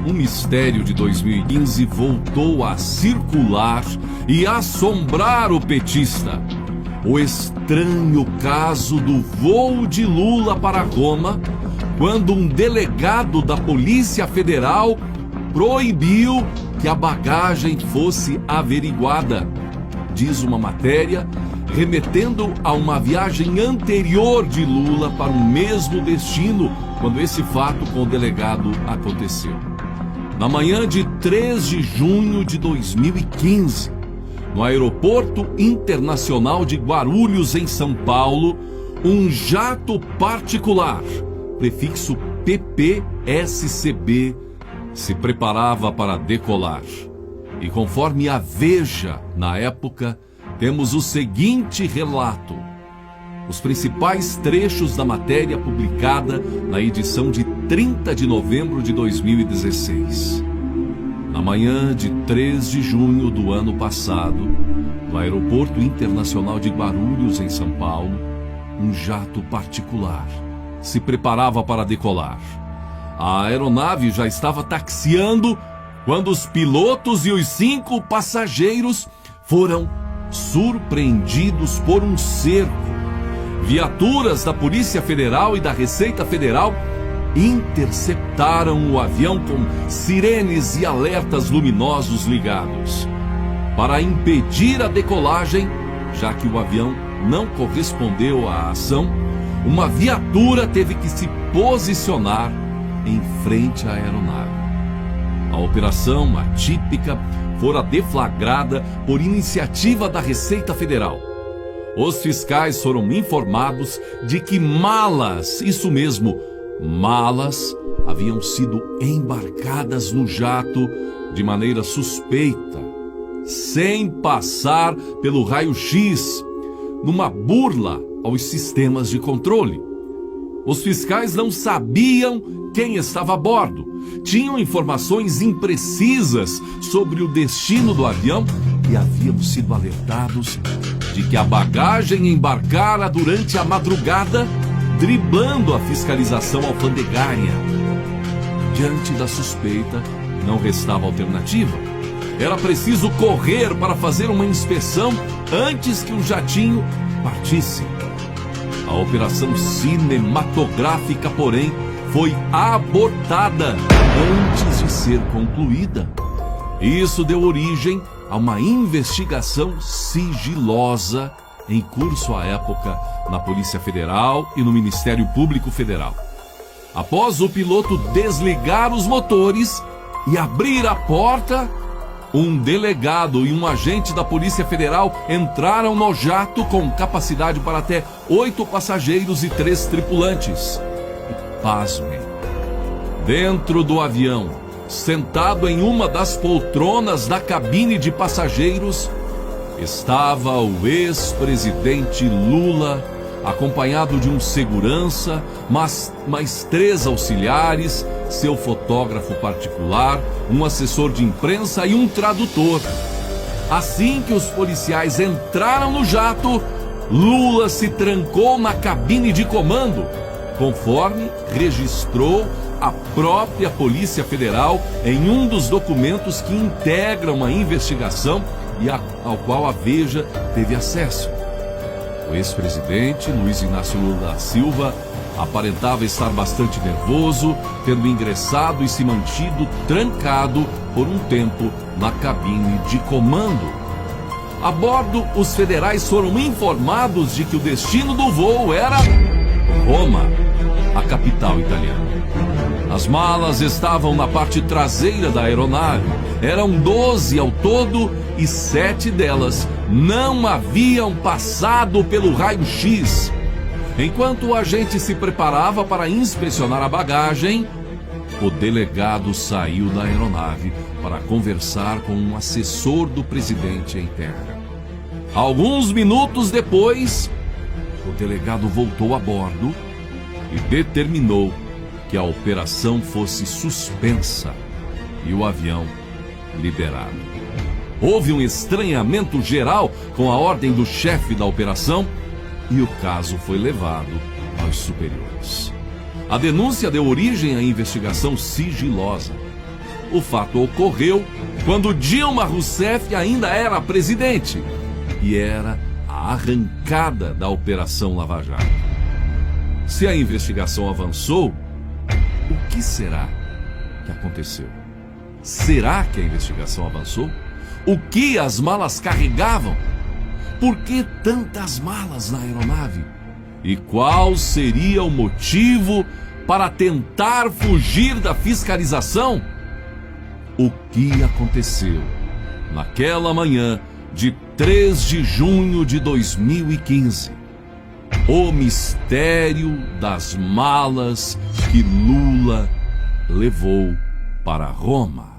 um mistério de 2015 voltou a circular e assombrar o petista. O estranho caso do voo de Lula para Roma, quando um delegado da Polícia Federal proibiu que a bagagem fosse averiguada. Diz uma matéria remetendo a uma viagem anterior de Lula para o mesmo destino, quando esse fato com o delegado aconteceu. Na manhã de 3 de junho de 2015, no Aeroporto Internacional de Guarulhos, em São Paulo, um jato particular, prefixo PPSCB, se preparava para decolar. E conforme a Veja, na época, temos o seguinte relato. Os principais trechos da matéria publicada na edição de 30 de novembro de 2016. Na manhã de 3 de junho do ano passado, no Aeroporto Internacional de Guarulhos, em São Paulo, um jato particular se preparava para decolar. A aeronave já estava taxiando quando os pilotos e os 5 passageiros foram surpreendidos por um cerco. Viaturas da Polícia Federal e da Receita Federal interceptaram o avião com sirenes e alertas luminosos ligados. Para impedir a decolagem, já que o avião não correspondeu à ação, uma viatura teve que se posicionar em frente à aeronave. A operação atípica fora deflagrada por iniciativa da Receita Federal. Os fiscais foram informados de que malas, isso mesmo, malas, haviam sido embarcadas no jato de maneira suspeita, sem passar pelo raio-x, numa burla aos sistemas de controle. Os fiscais não sabiam quem estava a bordo, tinham informações imprecisas sobre o destino do avião e haviam sido alertados de que a bagagem embarcara durante a madrugada, driblando a fiscalização alfandegária. Diante da suspeita, não restava alternativa. Era preciso correr para fazer uma inspeção antes que o jatinho partisse. A operação cinematográfica, porém, foi abortada antes de ser concluída. Isso deu origem a uma investigação sigilosa em curso à época na Polícia Federal e no Ministério Público Federal. Após o piloto desligar os motores e abrir a porta, um delegado e um agente da Polícia Federal entraram no jato com capacidade para até 8 passageiros e 3 tripulantes. E pasmem, dentro do avião, sentado em uma das poltronas da cabine de passageiros, estava o ex-presidente Lula, acompanhado de um segurança, mais 3 auxiliares, seu fotógrafo particular, um assessor de imprensa e um tradutor. Assim que os policiais entraram no jato, Lula se trancou na cabine de comando, conforme registrou a própria Polícia Federal em um dos documentos que integram a investigação e ao qual a Veja teve acesso. O ex-presidente Luiz Inácio Lula da Silva aparentava estar bastante nervoso, tendo ingressado e se mantido trancado por um tempo na cabine de comando. A bordo, os federais foram informados de que o destino do voo era Roma, a capital italiana. As malas estavam na parte traseira da aeronave. Eram 12 ao todo e 7 delas não haviam passado pelo raio-x. Enquanto o agente se preparava para inspecionar a bagagem, o delegado saiu da aeronave para conversar com um assessor do presidente em terra. Alguns minutos depois, o delegado voltou a bordo e determinou que a operação fosse suspensa e o avião liberado. Houve um estranhamento geral com a ordem do chefe da operação e o caso foi levado aos superiores. A denúncia deu origem à investigação sigilosa. O fato ocorreu quando Dilma Rousseff ainda era presidente e era a arrancada da Operação Lava Jato. Se a investigação avançou, o que será que aconteceu? Será que a investigação avançou? O que as malas carregavam? Por que tantas malas na aeronave? E qual seria o motivo para tentar fugir da fiscalização? O que aconteceu naquela manhã de 3 de junho de 2015? O mistério das malas que Lula levou para Roma.